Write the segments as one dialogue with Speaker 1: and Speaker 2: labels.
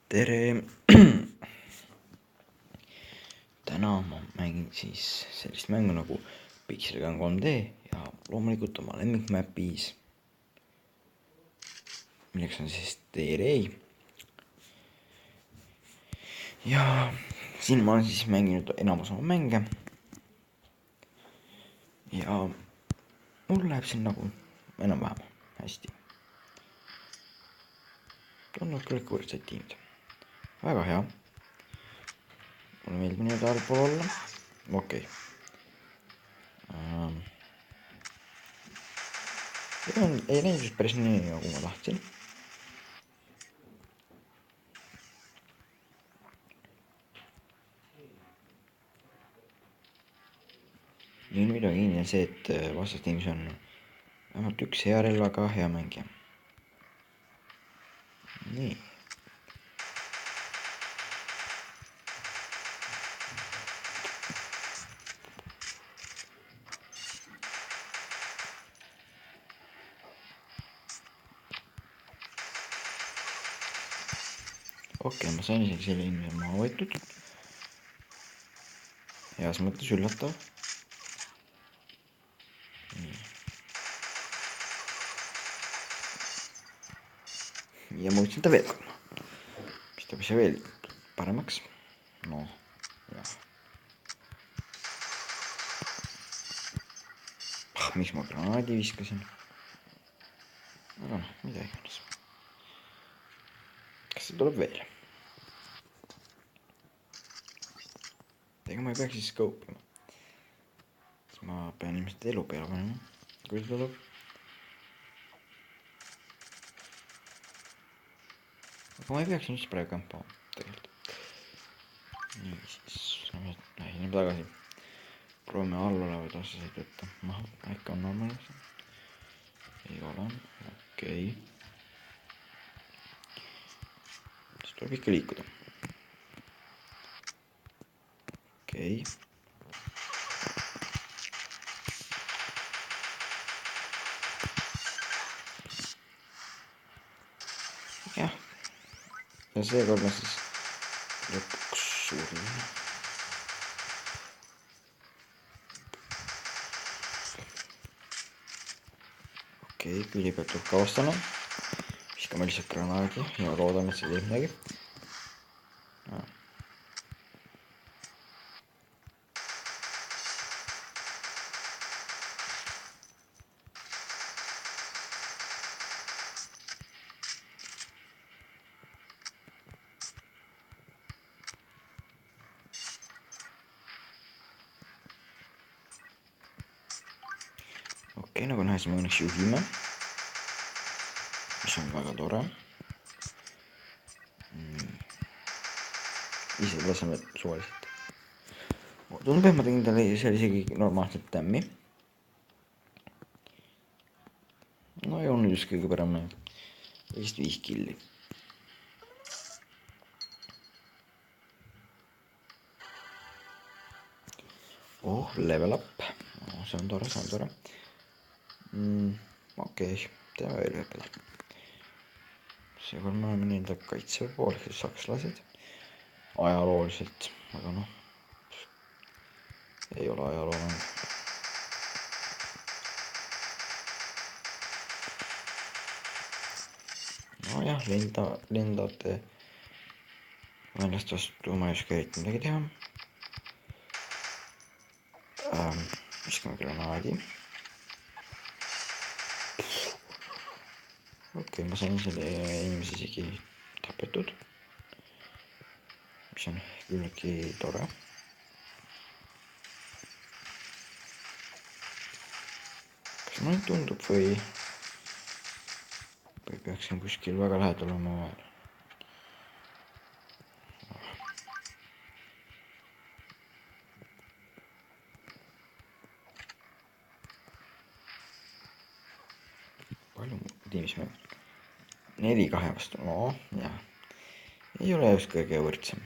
Speaker 1: tere! Täna ma mängin siis sellist mängu nagu Pixel Gun 3D ja loomulikult oma lemmikmäpis, milleks on siis T-Ray. Ja siin ma olen siis mänginud enamus oma mänge ja mul läheb siin nagu enam-vähem hästi. tundub kõik võrdsed tiimid, väga hea. mulle meeldib nii-öelda allpool olla, okei. ei läinud just päris nii, nagu ma tahtsin. nüüd midagi kindel see, et vastastiimis on vähemalt üks hea relvaga hea mängija. nii. okei, ma sain isegi selle inimese maha võetud. heas mõttes üllatav. ja ma võtsin ta veel kord, mis teeb asja veel paremaks. noh, jah. miks ma granaadi viskasin? aga noh, mida iganes. kas see tuleb veel? ega ma ei peaks siis scope ima. siis ma pean ilmselt elu peale panema, kui see tuleb. aga ma ei peaks nüüd praegu kampama tegelikult. nii, siis lähme tagasi. proovime all olevaid osasid võtta. noh, äkki on normaalne. ei ole, okei. siis tuleb ikka liikuda. okei. jah. ja seekord ma siis lõpuks surin. okei, kõigepealt tuleb ka vastane. viskame lihtsalt granaadi ja loodame, et see teeb midagi. okei, nagu näha, siis me õnneks juhime, mis on väga tore. ise laseme suvaliselt. tundub, et ma tegin talle seal isegi normaalselt tämmi. no ei olnud just kõige parem, vist 5 killi. oh, level up, see on tore, see on tore. okei, teeme veel ühe peale. seekord me oleme nii-öelda kaitseväe pool, ehk sakslased ajalooliselt, aga noh, ei ole ajalooline. nojah, lendate vaenlast vastu, ma ei oska eriti midagi teha. viskame granaadi. okei, ma sain selle inimese isegi tapetud, mis on küllaltki tore. kas mulle tundub või peaksin kuskil väga lähedal olema vahel? palju tiimis me 4-2 vastu, no jah, ei ole just kõige võrdsem.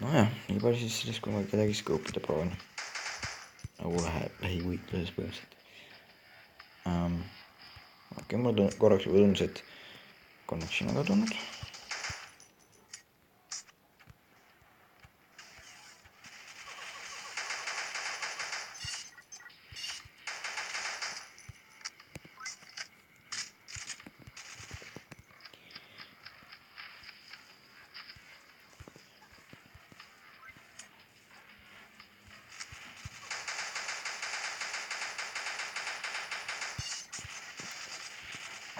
Speaker 1: nojah, nii palju siis sellest, kui ma kedagi scope'ida proovin. Nagu lähivõitluses põhimõtteliselt. Okei, mul korraks juba tundus, et connection on kadunud.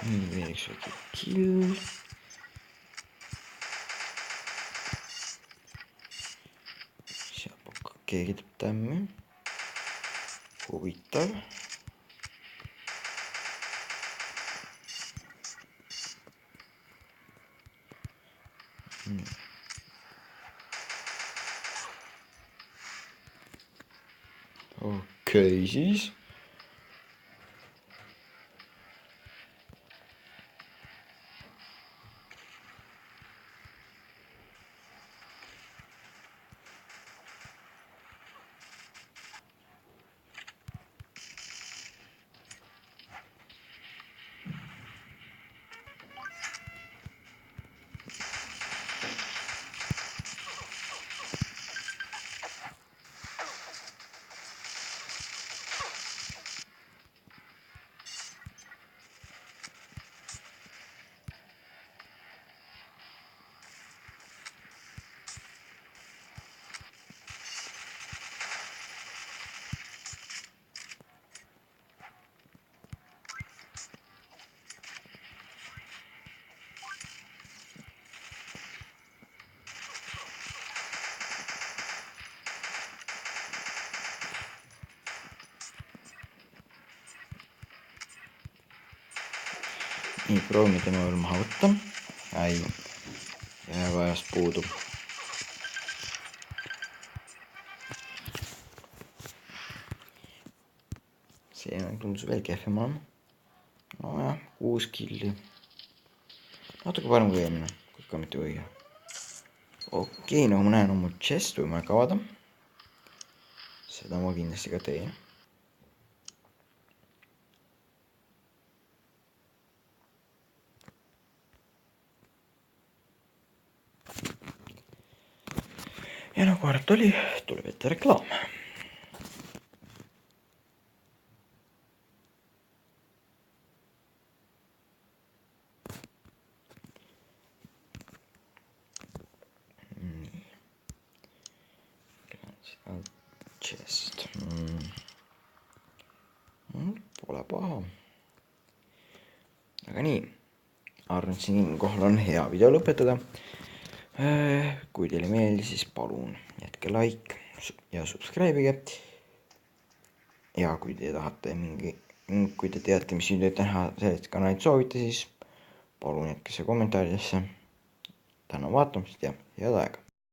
Speaker 1: nii, veel üks väike kill. Sealt keegi teeb tämmi. Huvitav. Okei, siis. nii, proovime tema veel maha võtta. Ai, jääb ajast puudu. See tundus veel kehvem olema. Nojah, 6 killi. Natuke parem kui eelmine, kuid ka mitte õige. Okei, nagu ma näen, on mul chest võimalik avada. Seda ma kindlasti ka teen. ja nagu arvata oli, tuleb ette reklaam. Chest. Pole paha. aga nii, arvan, et siinkohal on hea video lõpetada. Kui teile meeldis, siis palun jätke like ja subscribe'ige. ja kui te tahate kui te teate, mis videot näha sellest kanalit soovite, siis palun jätke see kommentaaridesse. tänan vaatamast ja head aega.